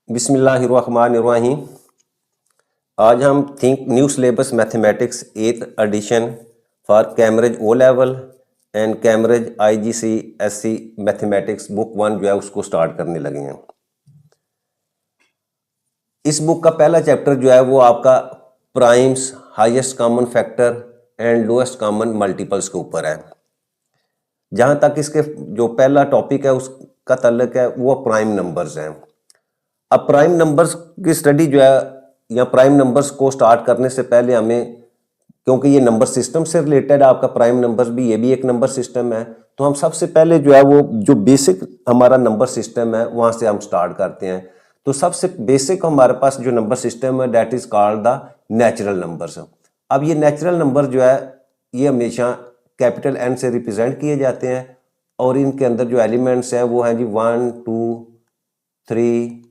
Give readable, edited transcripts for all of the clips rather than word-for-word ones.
बिस्मिल्लाहिर्रहमानिर्रहीम। आज हम think new syllabus mathematics 8th edition for Cambridge O level and Cambridge IGCSE mathematics book 1 जो है उसको स्टार्ट करने लगे हैं। इस बुक का पहला चैप्टर जो है वो आपका primes, highest common factor and lowest common multiples के ऊपर है। जहां तक इसके जो पहला टॉपिक है उसका ताल्लुक है वो प्राइम नंबर्स हैं। अब प्राइम नंबर्स की स्टडी जो है या प्राइम नंबर्स को स्टार्ट करने से पहले हमें, क्योंकि ये नंबर सिस्टम से रिलेटेड है, आपका प्राइम नंबर्स भी ये भी एक नंबर सिस्टम है, तो हम सबसे पहले जो है वो जो बेसिक हमारा नंबर सिस्टम है वहां से हम स्टार्ट करते हैं। तो सबसे बेसिक हमारे पास जो नंबर सिस्टम है that is called the natural numbers. अब ये नेचुरल नंबर जो है ये हमेशा कैपिटल एन से रिप्रेजेंट किए जाते हैं और इनके अंदर जो एलिमेंट्स हैं वो हैं जी 1 2 3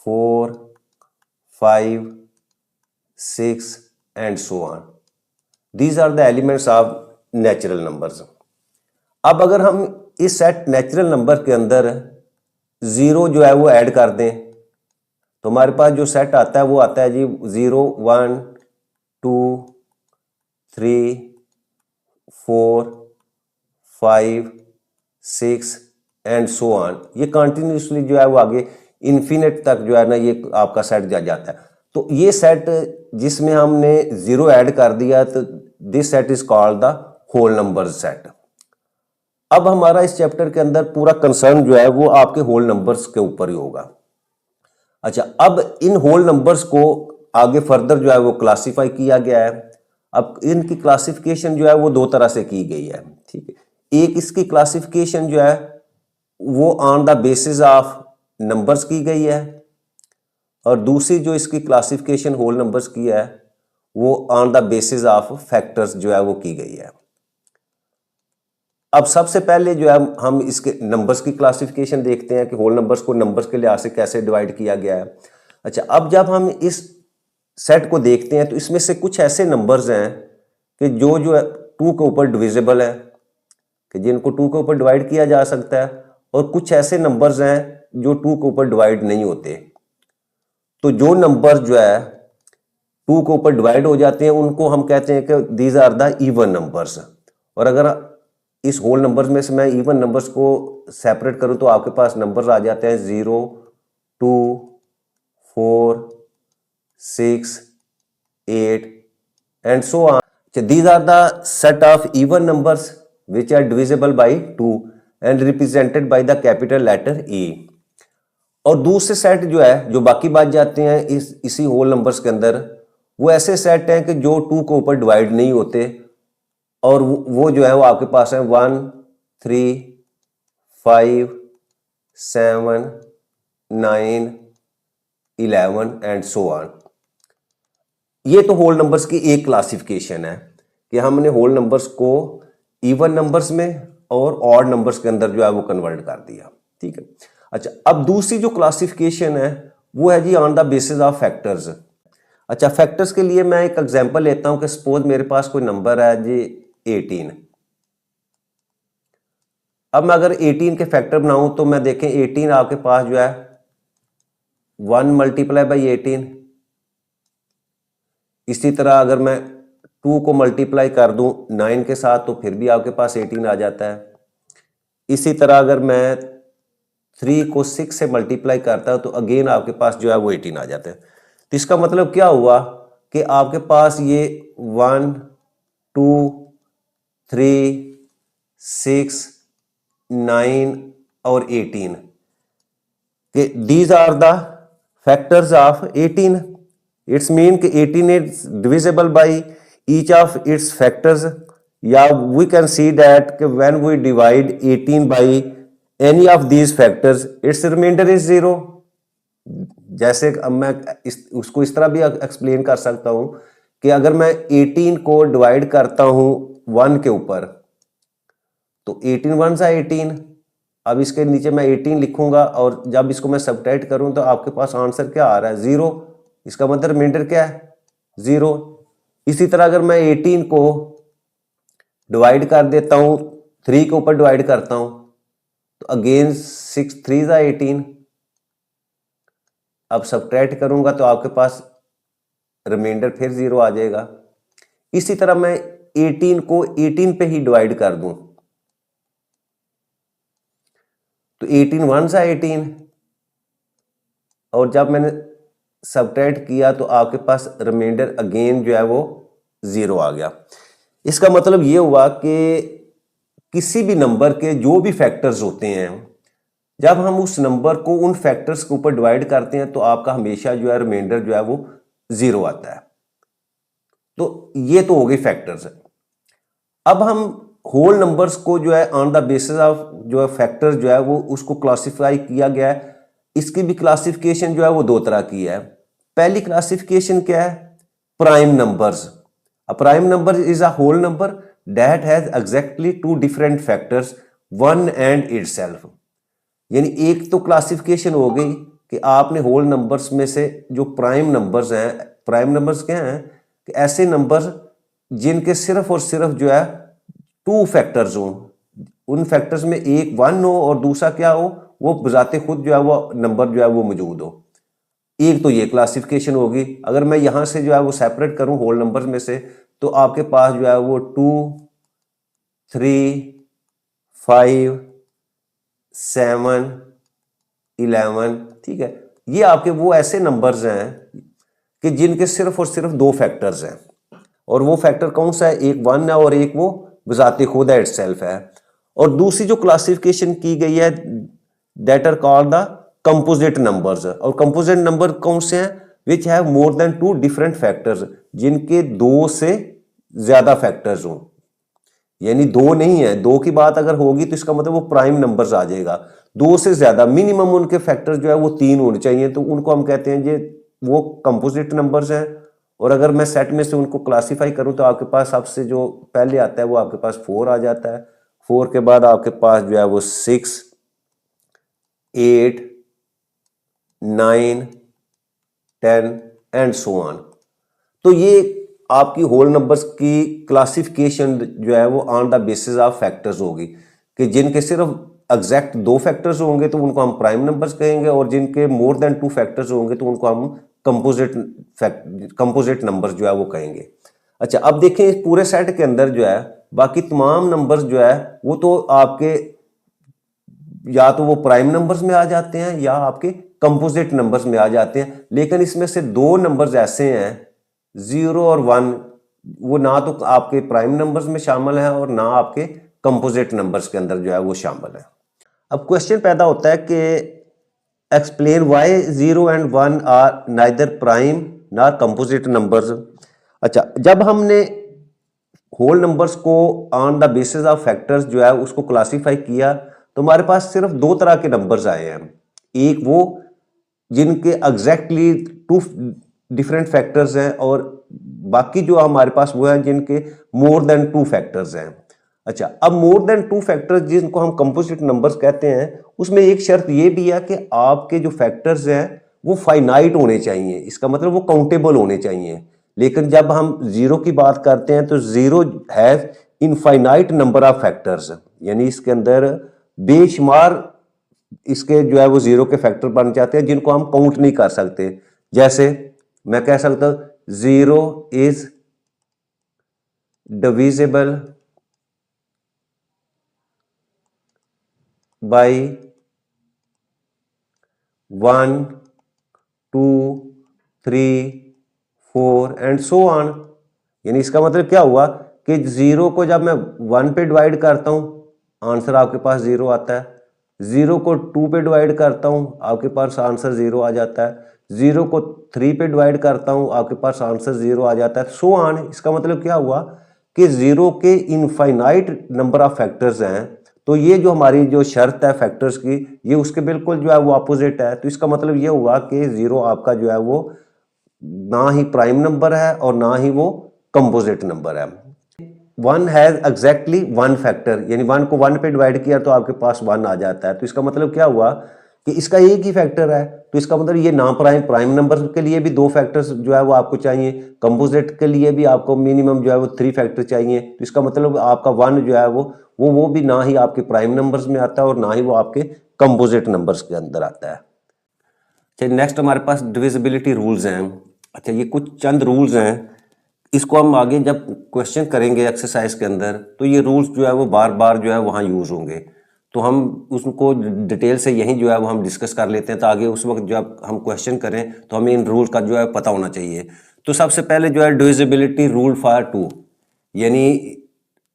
4 5 6 and so on. These are the elements of natural numbers. अब अगर हम इस सेट नेचुरल नंबर के अंदर जीरो जो है वो ऐड कर दें तो हमारे पास जो सेट आता है वो आता है जी 0 1 2 3 4 5 6 एंड सो ऑन। ये कंटिन्यूसली जो है वो आगे इन्फिनिट तक जो है ना ये आपका सेट जा जाता है। तो ये सेट जिसमें हमने जीरो ऐड कर दिया तो this set is called the whole number set. अब हमारा इस चैप्टर के अंदर पूरा कंसर्न जो है वो आपके होल नंबर्स के ऊपर ही होगा। अच्छा, अब इन होल नंबर्स को आगे फर्दर जो है वो क्लासिफाई किया गया है। अब इनकी क्लासिफिकेशन जो है वो दो तरह से की गई है, ठीक है। एक इसकी क्लासिफिकेशन जो है वो on the basis of numbers की गई है और दूसरी जो इसकी क्लासिफिकेशन होल नंबर्स की है वो on the basis of factors जो है वो की गई है। अब सबसे पहले जो है हम इसके नंबर्स की क्लासिफिकेशन देखते हैं कि होल नंबर्स को नंबर्स के लिहाज से कैसे डिवाइड किया गया है। अच्छा, अब जब हम इस सेट को देखते हैं तो इसमें से कुछ ऐसे नंबर्स हैं कि जो है टू के ऊपर डिविजिबल है, कि जिनको टू के ऊपर डिवाइड किया जा सकता है, और कुछ ऐसे नंबर्स हैं जो टू के ऊपर डिवाइड नहीं होते। तो जो नंबर जो है टू के ऊपर डिवाइड हो जाते हैं उनको हम कहते हैं कि these are the even numbers. और अगर इस होल नंबर्स में से मैं इवन नंबर्स को सेपरेट करूं तो आपके पास नंबर्स आ जाते हैं 0 2 4 6 8 and so on. These are the set of even numbers which are divisible by 2 and represented by the capital letter A. और दूसरे सेट जो है जो बाकी बच जाते हैं इसी होल नंबर्स के अंदर वो ऐसे सेट हैं कि जो टू के ऊपर डिवाइड नहीं होते और वो जो है वो आपके पास है 1 3 5 7 9 11 एंड सो ऑन। ये तो होल नंबर्स की एक क्लासिफिकेशन है कि हमने होल नंबर्स को इवन नंबर्स में और ऑड नंबर्स के अंदर जो है वो कन्वर्ट कर दिया, ठीक है। अच्छा, अब दूसरी जो क्लासिफिकेशन है वो है जी on the basis of factors. अच्छा, फैक्टर्स के लिए मैं एक एग्जांपल लेता हूं कि सपोज मेरे पास कोई नंबर है जी 18। अब मैं अगर 18 के फैक्टर बनाऊं तो मैं देखें 18 आपके पास जो है 1 मल्टीप्लाई बाई 18। इसी तरह अगर मैं 2 को मल्टीप्लाई कर दूं 9 के साथ तो फिर भी आपके पास 18 आ जाता है। इसी तरह अगर मैं 3 को 6 से मल्टीप्लाई करता हूं तो अगेन आपके पास जो है वो 18 आ जाता है। तो इसका मतलब क्या हुआ कि आपके पास ये 1 2 3 6 9 और 18 कि these are the factors of 18। It's mean कि 18 is divisible by each of its factors, या we can see that when we divide 18 by any of these factors its remainder is 0। जैसे अब मैं उसको इस तरह भी एक्सप्लेन कर सकता हूं कि अगर मैं 18 को डिवाइड करता हूं 1 के ऊपर तो 18 वन सा 18। अब इसके नीचे मैं 18 लिखूंगा और जब इसको मैं सबट्रैक्ट करूं तो आपके पास आंसर क्या आ रहा है 0। इसका मतलब रिमाइंडर क्या है 0। इसी तरह अगर मैं 18 को डिवाइड कर देता हूं 3 के ऊपर डिवाइड करता हूं तो अगेन 6 3 सा 18। अब सब्ट्रैक्ट करूंगा तो आपके पास रिमाइंडर फिर 0 आ जाएगा। इसी तरह मैं 18 को 18 पे ही डिवाइड कर दूं तो 18 वन सा 18, और जब मैंने सब्ट्रैक्ट किया तो आपके पास रिमाइंडर अगेन जो है वो 0 आ गया। इसका मतलब ये हुआ कि किसी भी नंबर के जो भी फैक्टर्स होते हैं, जब हम उस नंबर को उन फैक्टर्स के ऊपर डिवाइड करते हैं तो आपका हमेशा जो है रिमाइंडर जो है वो 0 आता है। तो ये तो हो गई फैक्टर्स। अब हम होल नंबर्स को जो है ऑन द बेसिस ऑफ जो है फैक्टर जो है वो उसको क्लासिफाई किया गया है। इसकी भी क्लासिफिकेशन जो है वो दो तरह की है। पहली क्लासिफिकेशन क्या है? Prime numbers. A prime number is a whole number that has exactly two different factors one and itself. यानी एक तो क्लासिफिकेशन हो गई कि आपने होल नंबर्स में से जो प्राइम नंबर्स हैं, प्राइम नंबर्स क्या हैं कि ऐसे नंबर्स जिनके सिर्फ और सिर्फ जो है टू फैक्टर्स हों, उन फैक्टर्स में एक 1 हो और दूसरा क्या हो, वो बजाते खुद जो है वो नंबर जो है वो मौजूद हो। एक तो ये क्लासिफिकेशन होगी। अगर मैं यहां से जो है वो सेपरेट करूं होल नंबर्स में से, तो आपके पास जो है वो 2, 3, 5, 7, 11, ठीक है, ये आपके वो ऐसे नंबर्स हैं कि जिनके सिर्फ और सिर्फ दो फैक्टर्स हैं, और वो फैक्टर कौन सा है? एक 1 है और एक वो बजाते खुद है, इटसेल्फ है। और दूसरी जो क्लासिफिकेशन की गई है that are called the composite numbers. और कंपोजिट नंबर कौन से हैं? Which have more than 2 different factors, जिनके 2 से ज्यादा फैक्टर्स हों। यानी 2 नहीं है, 2 की बात अगर होगी तो इसका मतलब वो प्राइम नंबर्स आ जाएगा। 2 से ज्यादा मिनिमम उनके फैक्टर्स जो है वो 3 होने चाहिए, तो उनको हम कहते हैं ये वो कंपोजिट नंबर्स हैं। और अगर मैं सेट में से उनको क्लासिफाई करूं तो आपके पास सबसे जो पहले आता है वो आपके पास 4 आ जाता है। 4 के बाद आपके पास जो है वो 6, 8, 9, 10 एंड सो ऑन। तो ये आपकी होल नंबर्स की क्लासिफिकेशन जो है वो on the basis of factors होगी कि जिनके सिर्फ एग्जैक्ट 2 फैक्टर्स होंगे तो उनको हम प्राइम नंबर्स कहेंगे, और जिनके मोर देन 2 फैक्टर्स होंगे तो उनको हम कंपोजिट नंबर्स जो है वो कहेंगे। अच्छा, अब देखें इस पूरे सेट के अंदर जो है बाकी तमाम नंबर्स जो है वो तो आपके या तो वो प्राइम नंबर्स में आ जाते हैं या आपके कंपोजिट नंबर्स में आ जाते हैं। लेकिन इसमें से 2 नंबर्स ऐसे हैं 0 और 1, वो ना तो आपके प्राइम नंबर्स में शामिल है और ना आपके कंपोजिट नंबर्स के अंदर जो है वो शामिल है। अब क्वेश्चन पैदा होता है कि explain why 0 and 1 are neither prime nor composite numbers. अच्छा, जब हमने होल नंबर्स को on the basis of factors जो है उसको क्लासिफाई किया तो हमारे पास सिर्फ 2 तरह के नंबर्स आए हैं। एक वो जिनके एग्जैक्टली 2 डिफरेंट फैक्टर्स हैं, और बाकी जो हमारे पास वो हैं जिनके मोर देन 2 फैक्टर्स हैं। अच्छा, अब मोर देन 2 फैक्टर्स जिनको हम कंपोजिट नंबर्स कहते हैं, उसमें एक शर्त ये भी है कि आपके जो फैक्टर्स हैं वो फाइनाइट होने चाहिए। इसका मतलब वो काउंटेबल होने चाहिए। लेकिन जब हम 0 की बात करते हैं तो 0 has infinite number of factors, यानी इसके अंदर बेशुमार इसके जो है वो 0 के फैक्टर बन जाते हैं जिनको हम काउंट नहीं कर सकते। जैसे मैं कह सकता हूं 0 is divisible by 1, 2, 3, 4 and so on. यानी इसका मतलब क्या हुआ कि 0 को जब मैं 1 पे डिवाइड करता हूं आंसर आपके पास 0 आता है। 0 को 2 पे डिवाइड करता हूं आपके पास आंसर 0 आ जाता है। 0 को 3 पे डिवाइड करता हूं आपके पास आंसर 0 आ जाता है, सो ऑन। इसका मतलब क्या हुआ कि 0 के इनफाइनाइट नंबर ऑफ फैक्टर्स हैं। तो ये जो हमारी जो शर्त है फैक्टर्स की, ये उसके बिल्कुल जो है वो अपोजिट है। तो इसका मतलब ये हुआ कि 0 आपका जो है वो ना ही प्राइम नंबर है और ना ही वो कंपोजिट नंबर है। 1 हैज एग्जैक्टली 1 फैक्टर, यानी 1 को 1 पे डिवाइड किया तो आपके पास 1 आ जाता है। तो इसका मतलब क्या हुआ कि इसका एक ही फैक्टर है। तो इसका मतलब ये ना प्राइम नंबर के लिए भी 2 फैक्टर्स जो है वो आपको चाहिए, कंपोजिट के लिए भी आपको मिनिमम जो है वो 3 फैक्टर चाहिए। तो इसका मतलब आपका 1 जो है वो भी ना ही आपके प्राइम नंबर्स में आता है और ना ही वो आपके कंपोजिट नंबर्स के अंदर आता है। अच्छा, नेक्स्ट हमारे पास डिविजिबिलिटी रूल्स हैं। अच्छा, ये कुछ चंद रूल्स हैं, इसको हम आगे जब क्वेश्चन करेंगे एक्सरसाइज के अंदर तो ये रूल्स जो है वो बार बार जो है वहाँ यूज़ होंगे, तो हम उसको डिटेल से यहीं जो है वो हम डिस्कस कर लेते हैं, तो आगे उस वक्त जब हम क्वेश्चन करें तो हमें इन रूल का जो है पता होना चाहिए। तो सबसे पहले जो है डिविजिबिलिटी रूल फॉर 2, यानी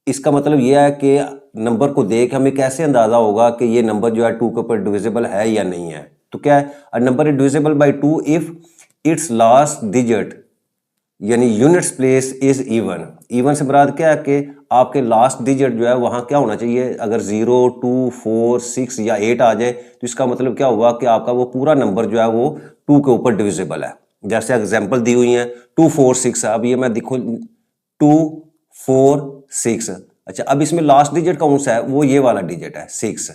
इसका मतलब ये है कि नंबर को देख हमें कैसे अंदाज़ा होगा कि ये नंबर जो है 2 के ऊपर डिविजिबल है या नहीं है। तो क्या है, a number is divisible by 2 if its last digit यानी units place is even. Even से मुराद क्या है कि आपके लास्ट डिजिट जो है वहाँ क्या होना चाहिए, अगर 0, 2, 4, 6 या 8 आ जाए तो इसका मतलब क्या हुआ कि आपका वो पूरा नंबर जो है वो 2 के ऊपर डिविजिबल है। जैसे एग्जांपल दी हुई है 2, 4, 6, अब ये मैं देखो 2, 4, 6। अच्छा, अब इसमें लास्ट डिजिट कौन सा है, वो ये वाला डिजिट है 6।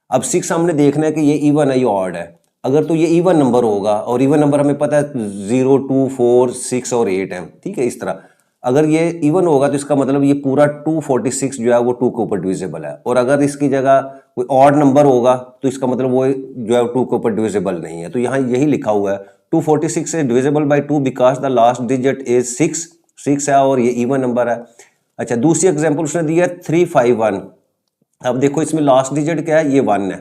अब 6 हमने देखना है कि ये इवन है या ऑड है। अगर तो ये इवन नंबर होगा, और इवन नंबर हमें पता है 0, 2, 4, 6 और 8 है, ठीक है। इस तरह अगर ये इवन होगा तो इसका मतलब ये पूरा 246 जो है वो 2 के ऊपर डिविजिबल है, और अगर इसकी जगह कोई ऑड नंबर होगा तो इसका मतलब वो जो है 2 के ऊपर डिविजिबल नहीं है। तो यहाँ यही लिखा हुआ है 246 is divisible by 2 because the last digit is 6 है और ये इवन नंबर है। अच्छा, दूसरी एग्जाम्पल उसने दी है 351। अब देखो इसमें लास्ट डिजिट क्या है, ये 1 है,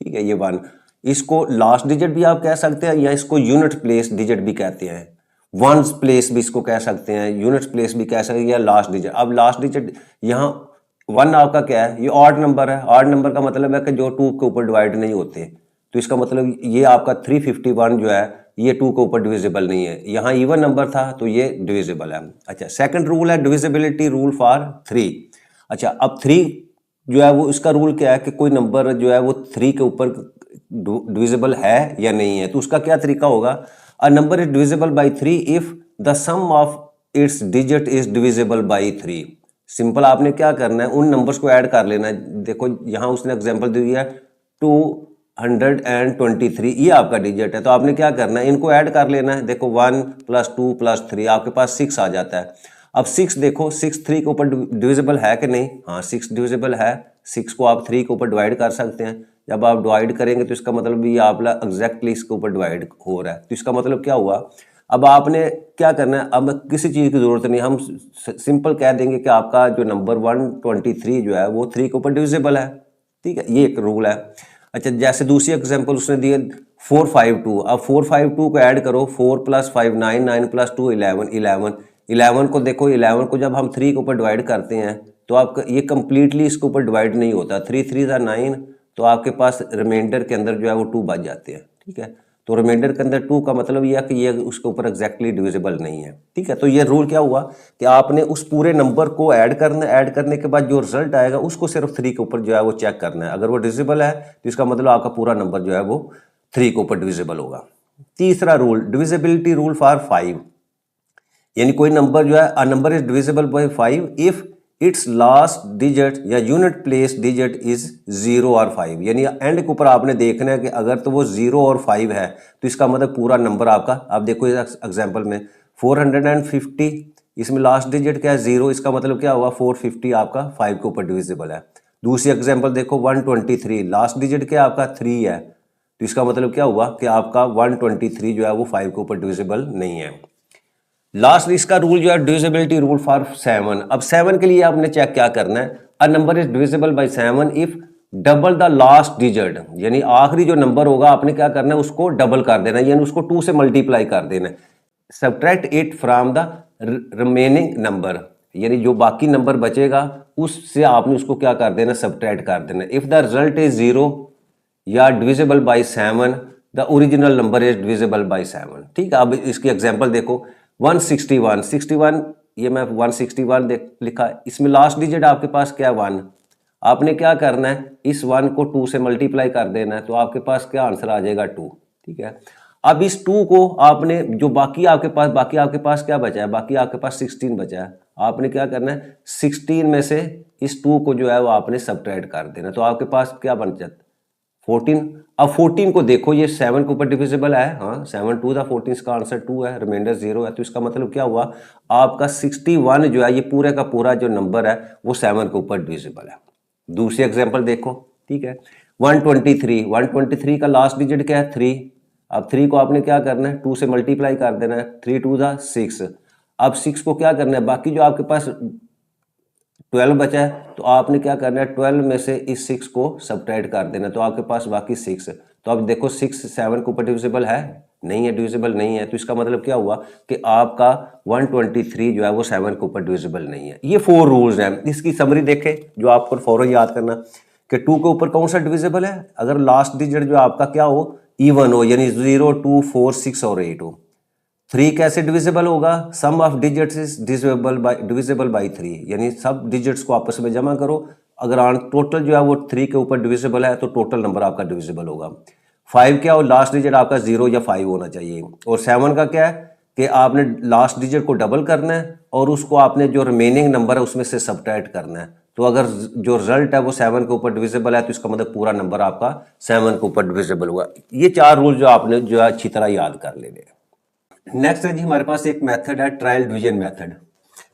ठीक है, ये 1। इसको लास्ट डिजिट भी आप कह सकते हैं या इसको यूनिट प्लेस डिजिट भी कहते हैं, वंस प्लेस भी इसको कह सकते हैं, यूनिट प्लेस भी कह सकते हैं, या लास्ट डिजिट। अब लास्ट डिजिट यहाँ 1 आपका क्या है, ये ऑड नंबर है। ऑड नंबर का मतलब है कि जो 2 के ऊपर डिवाइड नहीं होते, तो इसका मतलब ये आपका 351 जो है ये 2 के ऊपर डिविजिबल नहीं है। यहाँ इवन नंबर था तो ये डिविजिबल है। अच्छा, सेकंड रूल है डिविजिबिलिटी रूल फॉर 3। अच्छा, अब 3 जो है वो इसका रूल क्या है कि कोई नंबर जो है वो 3 के ऊपर डिविजिबल है या नहीं है। तो उसका क्या तरीका होगा, a number is divisible by 3 if the sum of its digit is divisible by 3। Simple, आपने क्या करना है, उन नंबर्स को ऐड कर लेना है। देखो यहाँ उसने एग्जांपल दी है 223, ये आपका डिजिट है, तो आपने क्या करना है, इनको ऐड कर लेना है। देखो 1 + 2 + 3 आपके पास 6 आ जाता है। अब 6 देखो, 6 3 के ऊपर डिविजिबल है कि नहीं, हाँ 6 डिविजिबल है। 6 को आप 3 के ऊपर डिवाइड कर सकते हैं। जब आप डिवाइड करेंगे तो इसका मतलब ये आप एग्जैक्टली इसके ऊपर डिवाइड हो रहा है। तो इसका मतलब क्या हुआ, अब आपने क्या करना है, अब किसी चीज़ की ज़रूरत नहीं, हम सिंपल कह देंगे कि आपका जो नंबर 123 जो है वो 3 के ऊपर डिविजिबल है, ठीक है, ये एक रूल है। अच्छा, जैसे दूसरी एग्जांपल उसने दी है 452। अब 452 को ऐड करो, 4 + 5 9, 9 + 2 11, 11 को देखो, 11 को जब हम 3 के ऊपर डिवाइड करते हैं तो आपका ये कंप्लीटली इसके ऊपर डिवाइड नहीं होता। 3 3 = 9, तो आपके पास रिमाइंडर के अंदर जो है वो 2 बच जाते हैं, ठीक है। तो रिमाइंडर के अंदर 2 का मतलब ये है कि ये उसके ऊपर एग्जैक्टली डिविजिबल नहीं है, ठीक है। तो ये रूल क्या हुआ कि आपने उस पूरे नंबर को ऐड करना है, ऐड करने के बाद जो रिजल्ट आएगा उसको सिर्फ 3 के ऊपर जो है वो चेक करना है। अगर वो डिविजिबल है तो इसका मतलब आपका पूरा नंबर जो है वो 3 के ऊपर डिविजिबल होगा। तीसरा रूल डिविजिबिलिटी रूल फॉर 5, यानी कोई नंबर जो है, a number is divisible by 5 if its last digit या यूनिट प्लेस डिजिट इज 0 और 5। यानी एंड के ऊपर आपने देखना है कि अगर तो वो 0 और 5 है तो इसका मतलब पूरा नंबर आपका, आप देखो इस एग्जांपल में 450, इसमें लास्ट डिजिट क्या है 0, इसका मतलब क्या हुआ 450 आपका 5 के ऊपर डिविजिबल है। दूसरी एग्जांपल देखो 123, लास्ट डिजिट क्या आपका 3 है, तो इसका मतलब क्या हुआ कि आपका 123 जो है वो 5 के ऊपर डिविजिबल नहीं है। लास्ट इसका रूल जो है डिविजिबिलिटी रूल फॉर 7। अब 7 के लिए आपने चेक क्या करना है, a number is divisible by 7 if double the last digit, यानी आखिरी जो नंबर होगा आपने क्या करना है उसको डबल कर देना है, यानी उसको 2 से मल्टीप्लाई कर देना है। Subtract it from the remaining number, यानी जो बाकी नंबर बचेगा उससे आपने उसको क्या कर देना, सब्ट्रैक्ट कर देना। इफ द रिजल्ट इज 0 या divisible by 7, the original number is divisible by 7, ठीक है। अब इसकी एग्जांपल देखो 161, ये मैं 161 लिखा, इसमें लास्ट डिजिट आपके पास क्या है 1। आपने क्या करना है, इस 1 को 2 से मल्टीप्लाई कर देना है, तो आपके पास क्या आंसर आ जाएगा 2, ठीक है। अब इस 2 को आपने जो बाकी आपके पास क्या बचा है, बाकी आपके पास 16 बचा है। आपने क्या करना है 16 में से इस 2 को जो है वो आपने सब्ट्रैक्ट कर देना, तो आपके पास क्या बन जाता है 14। अब 14 को देखो, ये 7 के ऊपर डिविजिबल है, हाँ 7 2 14, इसका आंसर 2 है, रिमाइंडर 0 है। तो इसका मतलब क्या हुआ, आपका 61 जो है ये पूरे का पूरा जो नंबर है वो 7 के ऊपर डिविजिबल है। दूसरी एग्जांपल देखो, ठीक है 123 का लास्ट डिजिट क्या है 3। अब 3 को आपने क्या करना है, 2 से मल्टीप्लाई कर देना है, 3 2 दा 6। अब 6 को क्या करना है, बाकी जो आपके पास 12 बचा है तो आपने क्या करना है, 12 में से इस 6 को सब्ट्रैक्ट कर देना, तो आपके पास बाकी 6। तो अब देखो 6 7 के ऊपर डिविजिबल है नहीं है, डिविजिबल नहीं है, तो इसका मतलब क्या हुआ कि आपका 123 जो है वो 7 के ऊपर डिविजिबल नहीं है। ये 4 रूल्स हैं, इसकी समरी देखें जो आपको फौरन याद करना कि 2 के ऊपर कौन सा डिविजिबल है, अगर लास्ट डिजिट जो आपका क्या हो, इवन हो, यानी 0 2 4 6 और 8 हो। 3 कैसे डिविजिबल होगा, sum of digits is divisible by 3, यानी सब डिजिट्स को आपस में जमा करो, अगर टोटल जो है वो 3 के ऊपर डिविजिबल है तो टोटल नंबर आपका डिविजिबल होगा। 5 क्या हो, लास्ट डिजिट आपका 0 या 5 होना चाहिए। और 7 का क्या है कि आपने लास्ट डिजिट को डबल करना है और उसको आपने जो रिमेनिंग नंबर है उसमें से सब्ट्रैक्ट करना है, तो अगर जो रिजल्ट है वो 7 के ऊपर डिविजिबल है तो इसका मतलब पूरा नंबर आपका 7 के ऊपर डिविजिबल हुआ। ये 4 रूल जो आपने जो है अच्छी तरह याद कर लेने। नेक्स्ट है जी हमारे पास एक मेथड है ट्रायल डिवीजन मेथड।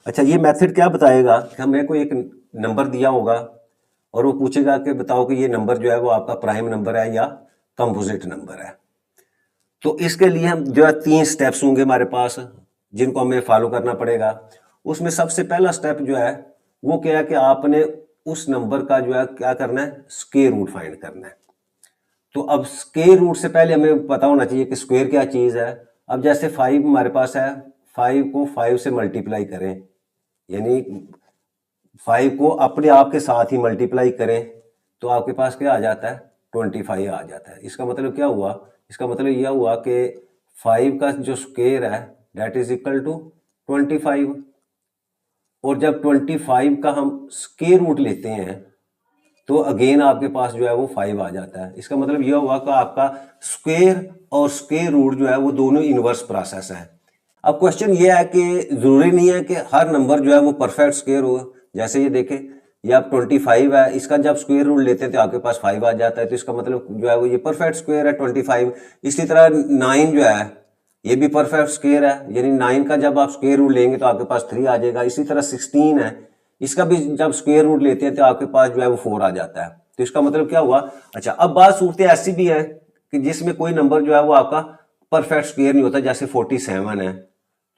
अच्छा, ये मेथड क्या बताएगा कि हमें कोई एक नंबर दिया होगा और वो पूछेगा कि बताओ कि ये नंबर जो है वो आपका प्राइम नंबर है या कंपोजिट नंबर है। तो इसके लिए हम जो है 3 स्टेप्स होंगे हमारे पास जिनको हमें फॉलो करना पड़ेगा। उसमें सबसे पहला स्टेप जो है वो क्या है कि आपने उस नंबर का जो है क्या करना है, स्क्वायर रूट फाइंड करना है। तो अब स्क्वायर रूट से पहले हमें पता होना चाहिए कि स्क्वायर क्या चीज है। अब जैसे 5 हमारे पास है, 5 को 5 से मल्टीप्लाई करें, यानी 5 को अपने आप के साथ ही मल्टीप्लाई करें तो आपके पास क्या आ जाता है, 25 आ जाता है। इसका मतलब क्या हुआ, इसका मतलब यह हुआ कि 5 का जो स्क्वायर है दैट इज इक्वल टू 25। और जब 25 का हम स्क्वायर रूट लेते हैं तो अगेन आपके पास जो है वो 5 आ जाता है। इसका मतलब यह हुआ कि आपका स्क्वायर और स्क्वायर रूट जो है वो दोनों इनवर्स प्रोसेस है। अब क्वेश्चन ये है कि जरूरी नहीं है कि हर नंबर जो है वो परफेक्ट स्क्वायर हो। जैसे ये देखें, ये आप 25 है, इसका जब स्क्वायर रूट लेते हैं तो आपके पास 5 आ जाता है, तो इसका मतलब जो है वो ये परफेक्ट स्क्वायर है 25। इसी तरह 9 जो है ये भी परफेक्ट स्क्वायर है, यानी 9 का जब आप स्क्वायर रूट लेंगे तो आपके पास 3 आ जाएगा। इसी तरह 16 है, इसका भी जब स्क्वायर रूट लेते हैं तो आपके पास जो है वो 4 आ जाता है, तो इसका मतलब क्या हुआ। अच्छा, अब बात सूरत ऐसी भी है कि जिसमें कोई नंबर जो है वो आपका परफेक्ट स्क्वायर नहीं होता, जैसे 47 है,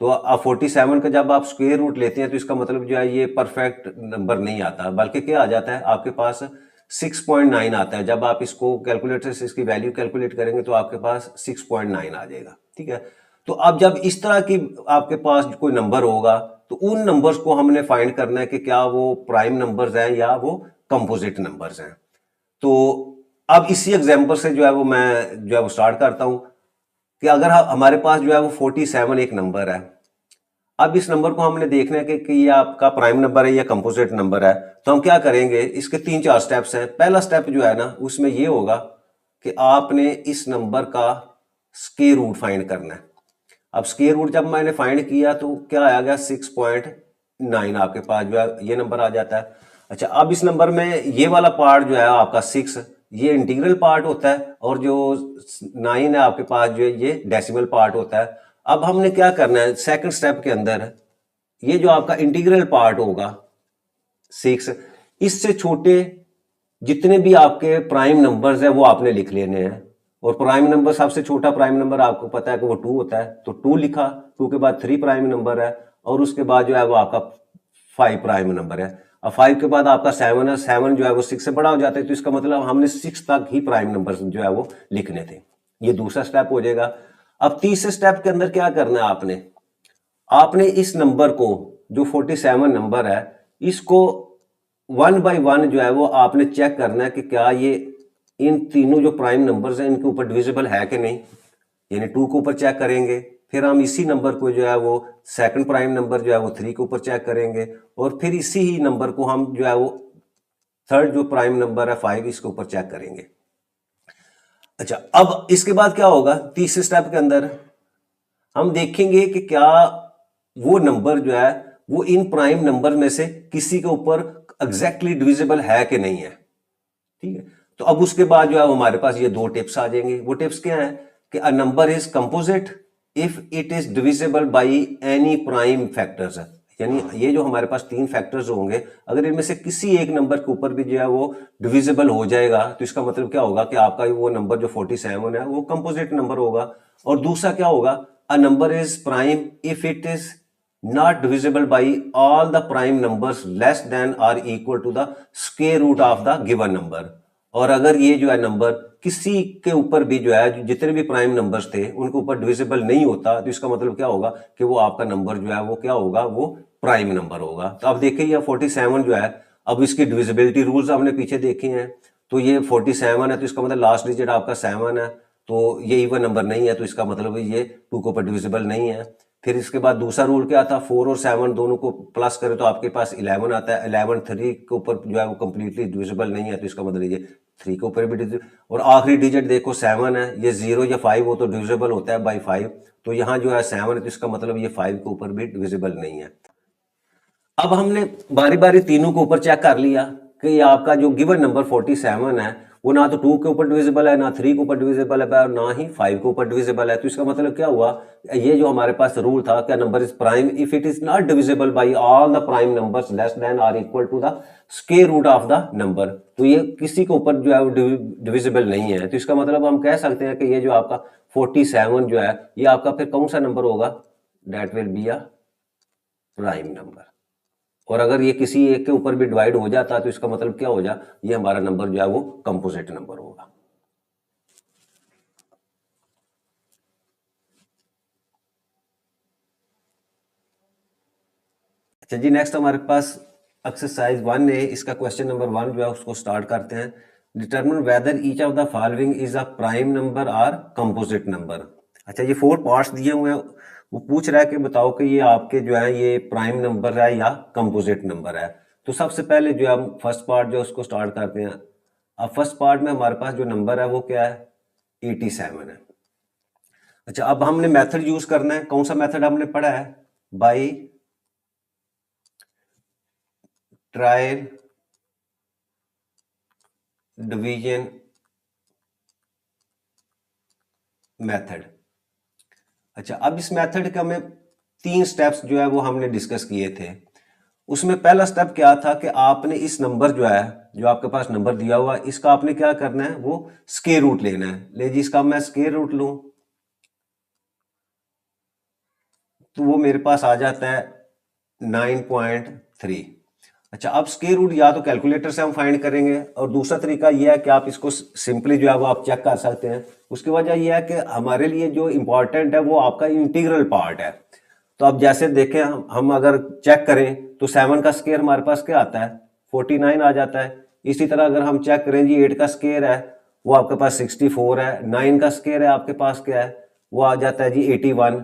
तो अब 47 का जब आप स्क्वायर रूट लेते हैं तो इसका मतलब जो है ये परफेक्ट नंबर नहीं आता, बल्कि क्या आ जाता है आपके पास 6.9 आता है। जब आप इसको कैलकुलेटर से इसकी वैल्यू कैलकुलेट करेंगे तो आपके पास 6.9 आ जाएगा, ठीक है। तो अब जब इस तरह की आपके पास कोई नंबर होगा तो उन नंबर्स को हमने फाइंड करना है कि क्या वो प्राइम नंबर्स हैं या वो कंपोजिट नंबर्स हैं। तो अब इसी एग्जांपल से जो है वो मैं जो है वो स्टार्ट करता हूं कि अगर हमारे पास जो है वो 47 एक नंबर है। अब इस नंबर को हमने देखना है कि ये आपका प्राइम नंबर है या कंपोजिट नंबर है, तो हम क्या करेंगे, इसके 3-4 स्टेप्स हैं। पहला स्टेप जो है ना उसमें ये होगा कि आपने इस नंबर का स्क्वायर रूट फाइंड करना है। अब स्क्वायर रूट जब मैंने फाइंड किया तो क्या आ गया, 6.9 आपके पास जो है ये नंबर आ जाता है। अच्छा, अब इस नंबर में ये वाला पार्ट जो है आपका 6 ये इंटीग्रल पार्ट होता है और जो 9 है आपके पास जो है ये डेसिमल पार्ट होता है। अब हमने क्या करना है सेकंड स्टेप के अंदर, ये जो आपका इंटीग्रल पार्ट होगा 6, इससे छोटे जितने भी आपके प्राइम नंबर्स है वो आपने लिख लेने हैं। और प्राइम नंबर सबसे छोटा प्राइम नंबर आपको पता है कि वो 2 होता है, तो 2 लिखा, 2 के बाद 3 प्राइम नंबर है और उसके बाद जो है वो आपका 5 प्राइम नंबर है। अब 5 के बाद आपका 7 है, 7 जो है वो 6 से बड़ा हो जाता है, तो इसका मतलब हमने 6 तक ही प्राइम नंबर जो है वो लिखने थे। ये दूसरा स्टेप हो जाएगा। अब तीसरे स्टेप के अंदर क्या करना है, आपने इस नंबर को जो 47 नंबर है इसको 1 बाई 1 जो है वो आपने चेक करना है कि क्या ये इन तीनों जो प्राइम नंबर्स हैं इनके ऊपर डिविजिबल है कि नहीं, यानी 2 के ऊपर चेक करेंगे। फिर हम इसी नंबर को जो है वो सेकंड प्राइम नंबर जो है वो 3 के ऊपर चेक करेंगे और फिर इसी ही नंबर को हम जो है वो थर्ड जो प्राइम नंबर है 5 इसके ऊपर चेक करेंगे। अच्छा, अब इसके बाद क्या होगा, तीसरे स्टेप के अंदर हम देखेंगे कि क्या वो नंबर जो है वो इन प्राइम नंबर में से किसी के ऊपर एग्जैक्टली डिविजिबल है कि नहीं है, ठीक है। तो अब उसके बाद जो है हमारे पास ये 2 टिप्स आ जाएंगे। वो टिप्स क्या है कि अ number is composite if it is divisible by any prime factors. यानी ये जो हमारे पास तीन फैक्टर्स होंगे, अगर इनमें से किसी एक नंबर के ऊपर भी जो है वो डिविजिबल हो जाएगा तो इसका मतलब क्या होगा कि आपका वो नंबर जो 47 है वो कंपोजिट नंबर होगा। और दूसरा क्या होगा, a number is prime if it is not divisible by all the prime numbers less than or equal to the square root of the given number। और अगर ये जो है नंबर किसी के ऊपर भी जो है जितने भी प्राइम नंबर्स थे उनके ऊपर डिविजिबल नहीं होता तो इसका मतलब क्या होगा कि वो आपका नंबर जो है वो क्या होगा, वो प्राइम नंबर होगा। तो अब देखिए ये 47 जो है, अब इसकी डिविजिबिलिटी रूल्स हमने पीछे देखे हैं। तो ये 47 है तो इसका मतलब लास्ट डिजिट आपका 7 है, तो ये इवन नंबर नहीं है तो इसका मतलब ये 2 के ऊपर डिविजिबल नहीं है। फिर इसके बाद दूसरा रूल क्या था, 4 और 7 दोनों को प्लस करें तो आपके पास 11 आता है। 11 3 के ऊपर जो है वो कंप्लीटली डिविजिबल नहीं है तो इसका मतलब ये 3 के ऊपर भी डिविजिबल। और आखिरी डिजिट देखो 7 है, ये 0 या 5 हो तो डिविजिबल होता है बाई 5, तो यहाँ जो है 7 है तो इसका मतलब ये 5 के ऊपर भी डिविजिबल नहीं है। अब हमने बारी बारी तीनों के ऊपर चेक कर लिया कि ये आपका जो गिवन नंबर 47 है वो ना तो 2 के ऊपर डिविजिबल है, ना 3 के ऊपर डिविजिबल है, और ना ही 5 के ऊपर डिविजिबल है। तो इसका मतलब क्या हुआ, ये जो हमारे पास रूल था क्या, number is prime if it is not divisible by all the prime numbers less than और equal to the square root of the number. तो ये किसी के ऊपर जो है वो डिविजिबल नहीं है। तो इसका मतलब हम कह सकते हैं कि ये जो आपका 47 जो है ये आपका फिर कौन सा नंबर होगा, that will be a prime number. और अगर ये किसी एक के ऊपर भी डिवाइड हो जाता तो इसका मतलब क्या हो जा, ये हमारा नंबर जो है वो कंपोजिट नंबर होगा। अच्छा जी, नेक्स्ट हमारे पास एक्सरसाइज 1 है, इसका क्वेश्चन नंबर 1 जो है उसको स्टार्ट करते हैं। Determine whether each of the following is a prime number और कंपोजिट नंबर। अच्छा, ये 4 पार्ट्स दिए हुए हैं, वो पूछ रहा है कि बताओ कि ये आपके जो है ये प्राइम नंबर है या कंपोजिट नंबर है। तो सबसे पहले जो हम फर्स्ट पार्ट जो उसको स्टार्ट करते हैं। अब फर्स्ट पार्ट में हमारे पास जो नंबर है वो क्या है, 87 है। अच्छा, अब हमने मेथड यूज करना है, कौन सा मेथड हमने पढ़ा है, बाई ट्रायल डिवीजन मेथड। अच्छा, अब इस मेथड के हमें 3 स्टेप्स जो है वो हमने डिस्कस किए थे। उसमें पहला स्टेप क्या था कि आपने इस नंबर जो है, जो आपके पास नंबर दिया हुआ है, इसका आपने क्या करना है, वो स्क्वायर रूट लेना है। ले जी, इसका मैं स्क्वायर रूट लूं तो वो मेरे पास आ जाता है 9.3। अच्छा, अब स्क्वायर रूट या तो कैलकुलेटर से हम फाइंड करेंगे, और दूसरा तरीका यह है कि आप इसको सिंपली जो है वो आप चेक कर सकते हैं। उसकी वजह यह है कि हमारे लिए जो इंपॉर्टेंट है वो आपका इंटीग्रल पार्ट है। तो अब जैसे देखें, हम अगर चेक करें तो 7 का स्क्वायर हमारे पास क्या आता है, 49 आ जाता है। इसी तरह अगर हम चेक करें जी 8 का स्क्वायर है वो आपके पास 64 है। 9 का स्क्वायर है आपके पास क्या है, वो आ जाता है जी 81।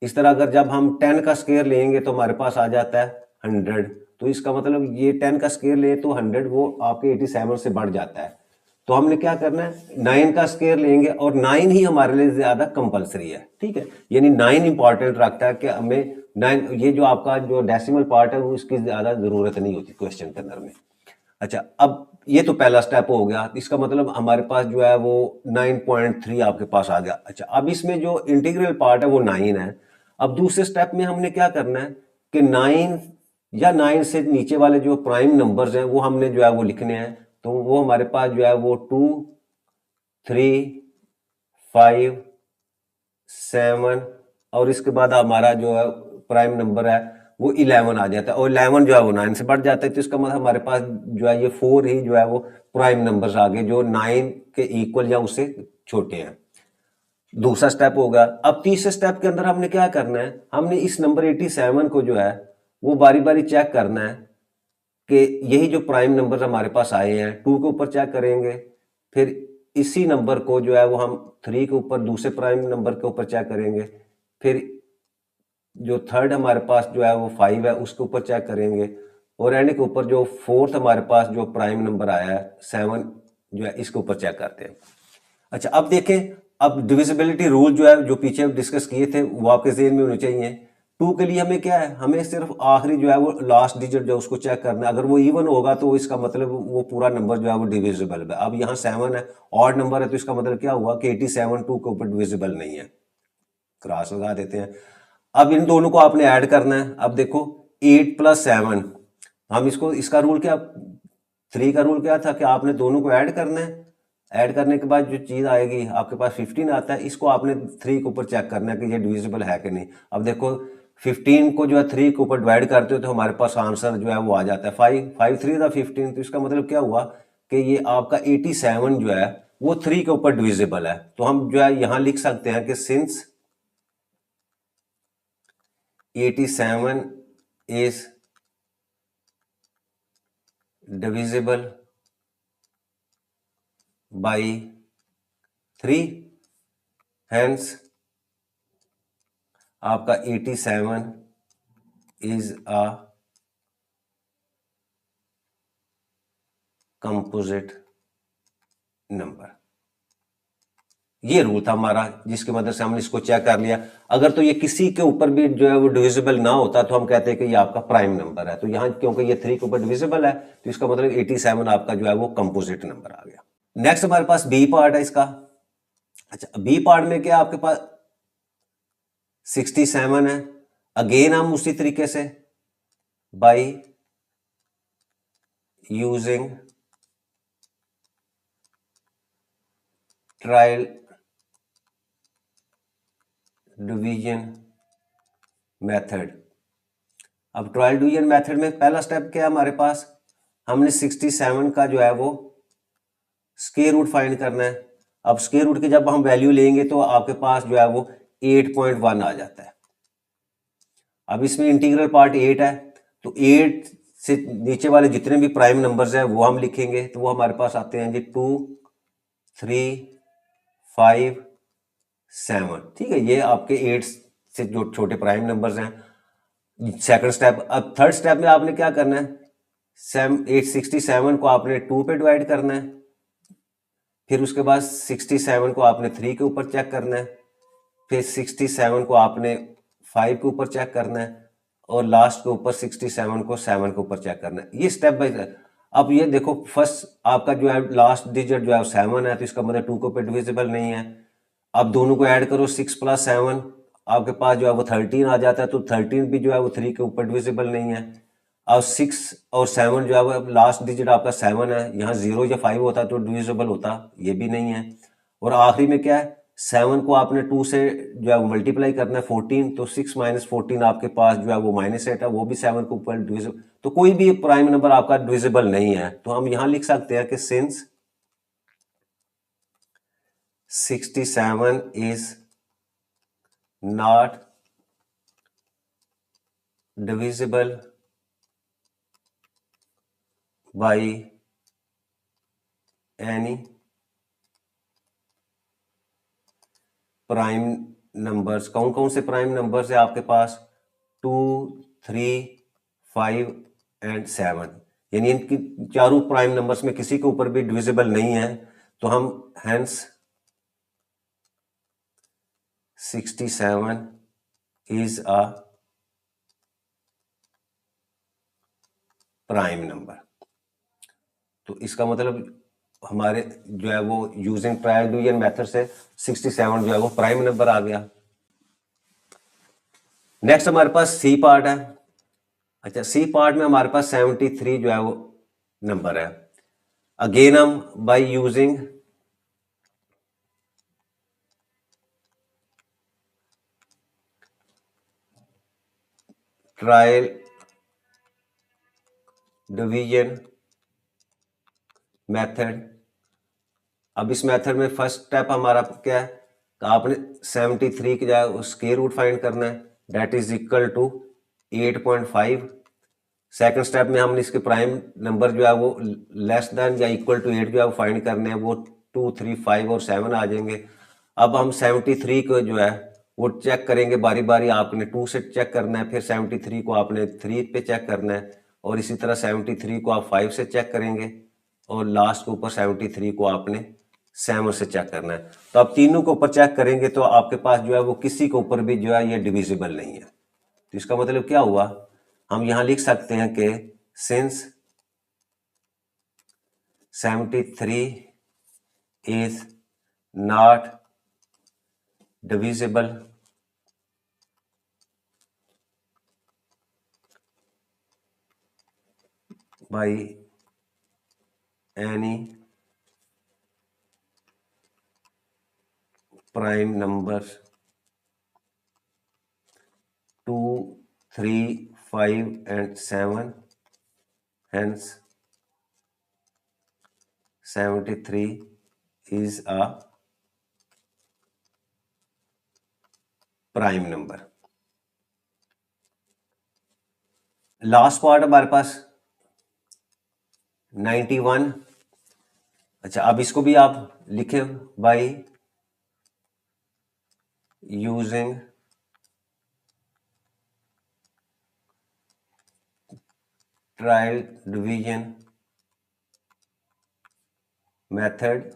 इस तरह अगर जब हम 10 का स्क्वायर लेंगे तो हमारे पास आ जाता है 100। तो इसका मतलब ये 10 का स्क्वायर ले तो 100 वो आपके 87 से बढ़ जाता है। तो हमने क्या करना है, 9 का स्क्वायर लेंगे, और 9 ही हमारे लिए ज्यादा कंपलसरी है, ठीक है। यानी 9 इंपॉर्टेंट रखता है कि हमें 9, ये जो आपका जो डेसिमल पार्ट है वो इसकी ज्यादा जरूरत नहीं होती क्वेश्चन के अंदर में। अच्छा, अब ये तो पहला स्टेप हो गया, इसका मतलब हमारे पास जो है वो 9.3 आपके पास आ गया। अच्छा, अब इसमें जो इंटीग्रल पार्ट है वो 9 है। अब दूसरे स्टेप में हमने क्या करना है कि 9 या 9 से नीचे वाले जो प्राइम नंबर्स हैं वो हमने जो है वो लिखने हैं। तो वो हमारे पास जो है वो 2, 3, 5, 7, और इसके बाद हमारा जो है प्राइम नंबर है वो 11 आ जाता है, और 11 जो है वो 9 से बढ़ जाता है। तो इसका मतलब हमारे पास जो है ये 4 ही जो है वो प्राइम नंबर्स आ गए जो 9 के इक्वल या उससे छोटे हैं। दूसरा स्टेप होगा। अब तीसरे स्टेप के अंदर हमने क्या करना है, हमने इस नंबर 87 को जो है वो बारी बारी चेक करना है कि यही जो प्राइम नंबर हमारे पास आए हैं 2 के ऊपर चेक करेंगे, फिर इसी नंबर को जो है वो हम 3 के ऊपर दूसरे प्राइम नंबर के ऊपर चेक करेंगे, फिर जो थर्ड हमारे पास जो है वो 5 है उसके ऊपर चेक करेंगे, और एंड के ऊपर जो फोर्थ हमारे पास जो प्राइम नंबर आया है 7 जो है इसके ऊपर चेक करते हैं। अच्छा, अब देखें, अब डिविजिबिलिटी रूल जो है जो पीछे डिस्कस किए थे वो आपके ज़हन में होने चाहिए। 2 के लिए हमें क्या है, हमें सिर्फ आखिरी जो है वो लास्ट डिजिट जो उसको चेक करना है। अगर वो इवन होगा तो इसका मतलब वो पूरा नंबर जो है वो डिविजिबल है। अब यहाँ 7 है, ऑड नंबर है, तो इसका मतलब क्या हुआ कि 87 2 के ऊपर डिविजिबल नहीं है। क्रॉस लगा देते हैं। अब इन दोनों को आपने ऐड करना है। अब देखो 8 + 7, हम इसको, इसका रूल क्या, 3 का रूल क्या था कि आपने दोनों को ऐड करना है। ऐड करने के बाद जो चीज़ आएगी आपके पास 15 आता है, इसको आपने 3 के ऊपर चेक करना है कि ये डिविजिबल है कि नहीं। अब देखो 15 को जो है 3 के ऊपर डिवाइड करते हो तो हमारे पास आंसर जो है वो आ जाता है 5, 5 3 था 15। तो इसका मतलब क्या हुआ कि ये आपका 87 जो है वो 3 के ऊपर डिविजिबल है। तो हम जो है यहां लिख सकते हैं कि since 87 is divisible by 3, hence आपका 87 is a composite नंबर। ये रूल था हमारा जिसकी मदद से हमने इसको चेक कर लिया। अगर तो ये किसी के ऊपर भी जो है वो डिविजिबल ना होता तो हम कहते हैं कि ये आपका प्राइम नंबर है। तो यहाँ क्योंकि ये 3 के ऊपर डिविजिबल है तो इसका मतलब 87 आपका जो है वो कंपोजिट नंबर आ गया। नेक्स्ट हमारे पास बी पार्ट है इसका। अच्छा, बी पार्ट में क्या आपके पास 67 है। अगेन हम उसी तरीके से by using trial division method. अब ट्रायल डिवीजन मेथड में पहला स्टेप क्या है हमारे पास, हमने 67 का जो है वो स्क्वायर रूट फाइंड करना है। अब स्क्वायर रूट की जब हम वैल्यू लेंगे तो आपके पास जो है वो 8.1 आ जाता है। अब इसमें इंटीग्रल पार्ट 8 है तो 8 से नीचे वाले जितने भी प्राइम नंबर्स हैं वो हम लिखेंगे। तो वो हमारे पास आते हैं जी 2, 3, 5, 7। ठीक है, ये आपके 8 से जो छोटे प्राइम नंबर्स हैं। सेकंड स्टेप, अब थर्ड स्टेप में आपने क्या करना है, 867 को आपने 2 पे डिवाइड करना है। फिर उसके बाद 67 को आपने 3 के ऊपर चेक करना है। फिर 67 को आपने 5 के ऊपर चेक करना है और लास्ट के ऊपर 67 को 7 के ऊपर चेक करना है। ये स्टेप बाय स्टेप। अब ये देखो फर्स्ट आपका जो है लास्ट डिजिट जो है 7 है तो इसका मतलब 2 के ऊपर डिविजिबल नहीं है। अब दोनों को ऐड करो 6 + 7 आपके पास जो है वो 13 आ जाता है। तो 13 भी जो है वो 3 के ऊपर डिविजिबल नहीं है। अब 6 और 7 जो है वो लास्ट डिजिट आपका 7 है, यहाँ 0 या 5 होता तो डिविजिबल होता, ये भी नहीं है। और आखिरी में क्या है, 7 को आपने 2 से जो है मल्टीप्लाई करना है 14, तो 6 - 14 आपके पास जो है वो -8 है, वो भी 7 के ऊपर डिविजिबल। तो कोई भी प्राइम नंबर आपका डिविजिबल नहीं है। तो हम यहां लिख सकते हैं कि since 67 is not divisible by any prime numbers. कौन कौन से प्राइम नंबर्स है आपके पास, 2, 3, 5 एंड 7, यानी इनकी चारों प्राइम नंबर्स में किसी के ऊपर भी डिविजिबल नहीं है। तो हम hence 67 is a prime number. तो इसका मतलब हमारे जो है वो यूजिंग ट्रायल डिवीजन मेथड से 67 जो है वो प्राइम नंबर आ गया। नेक्स्ट हमारे पास सी पार्ट है। अच्छा, सी पार्ट में हमारे पास 73 जो है वो नंबर है। अगेन हम by using trial division method. अब इस मेथड में फर्स्ट स्टेप हमारा क्या है, तो आपने 73 की जगह स्क्वायर रूट फाइंड करना है, that is equal to 8.5। Second step में हमने इसके प्राइम नंबर जो है वो लेस देन या इक्वल टू 8 जो है वो फाइंड करने हैं, वो 2, 3, 5 और 7 आ जाएंगे। अब हम 73 को जो है वो चेक करेंगे बारी बारी। आपने 2 से चेक करना है, फिर 73 को आपने 3 पे चेक करना है और इसी तरह 73 को आप 5 से चेक करेंगे और लास्ट के ऊपर 73 को आपने 7 से चेक करना है। तो आप तीनों के ऊपर चेक करेंगे तो आपके पास जो है वो किसी के ऊपर भी जो है ये डिविजिबल नहीं है। तो इसका मतलब क्या हुआ, हम यहां लिख सकते हैं कि since 73 is not divisible by any prime number 2, 3, 5 and 7, hence 73 is a prime number. Last part हमारे पास 91। अच्छा, अब इसको भी आप लिखे by using trial division method.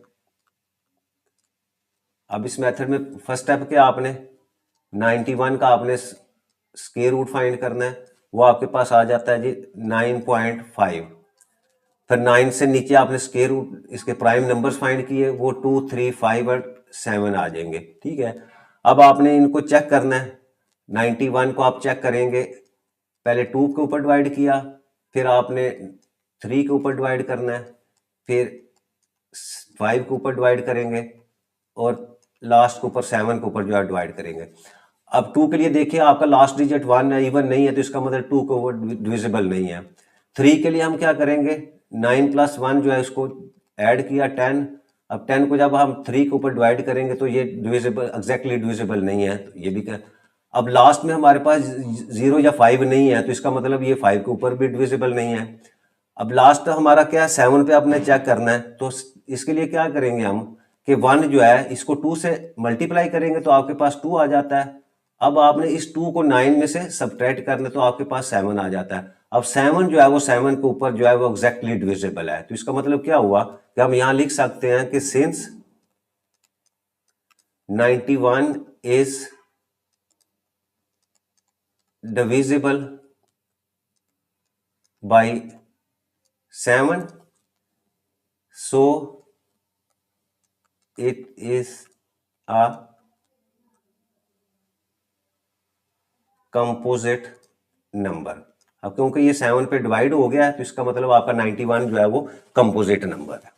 अब इस मेथड में फर्स्ट स्टेप क्या, आपने 91 का आपने स्क्वायर रूट फाइंड करना है, वो आपके पास आ जाता है जी 9.5। फिर 9 से नीचे आपने स्क्वायर रूट इसके प्राइम नंबर्स फाइंड किए, वो 2, 3, 5 और 7 आ जाएंगे। ठीक है, अब आपने इनको चेक करना है। 91 को आप चेक करेंगे, पहले 2 के ऊपर डिवाइड किया, फिर आपने 3 के ऊपर डिवाइड करना है, फिर 5 के ऊपर डिवाइड करेंगे और लास्ट के ऊपर 7 के ऊपर जो है डिवाइड करेंगे। अब 2 के लिए देखिए, आपका लास्ट डिजिट 1 है, इवन नहीं है, तो इसका मतलब 2 के ऊपर डिविजिबल नहीं है। 3 के लिए हम क्या करेंगे, 9 + 1 जो है इसको ऐड किया 10। अब 10 को जब हम 3 के ऊपर डिवाइड करेंगे तो ये डिविजिबल एग्जैक्टली डिविजिबल नहीं है, तो ये भी क्या। अब लास्ट में हमारे पास 0 या 5 नहीं है, तो इसका मतलब ये 5 के ऊपर भी डिविजिबल नहीं है। अब लास्ट हमारा क्या है, 7 पे अपने चेक करना है, तो इसके लिए क्या करेंगे हम कि 1 जो है इसको 2 से मल्टीप्लाई करेंगे तो आपके पास 2 आ जाता है। अब आपने इस 2 को 9 में से सब्ट्रैक्ट करना तो आपके पास 7 आ जाता है। अब 7 जो है वो 7 के ऊपर जो है वो एग्जैक्टली डिविजिबल है, तो इसका मतलब क्या हुआ कि हम यहां लिख सकते हैं कि since 91 is divisible by 7, so it is a composite number. अब क्योंकि ये 7 पे डिवाइड हो गया है, तो इसका मतलब आपका 91 जो है वो कंपोजिट नंबर है।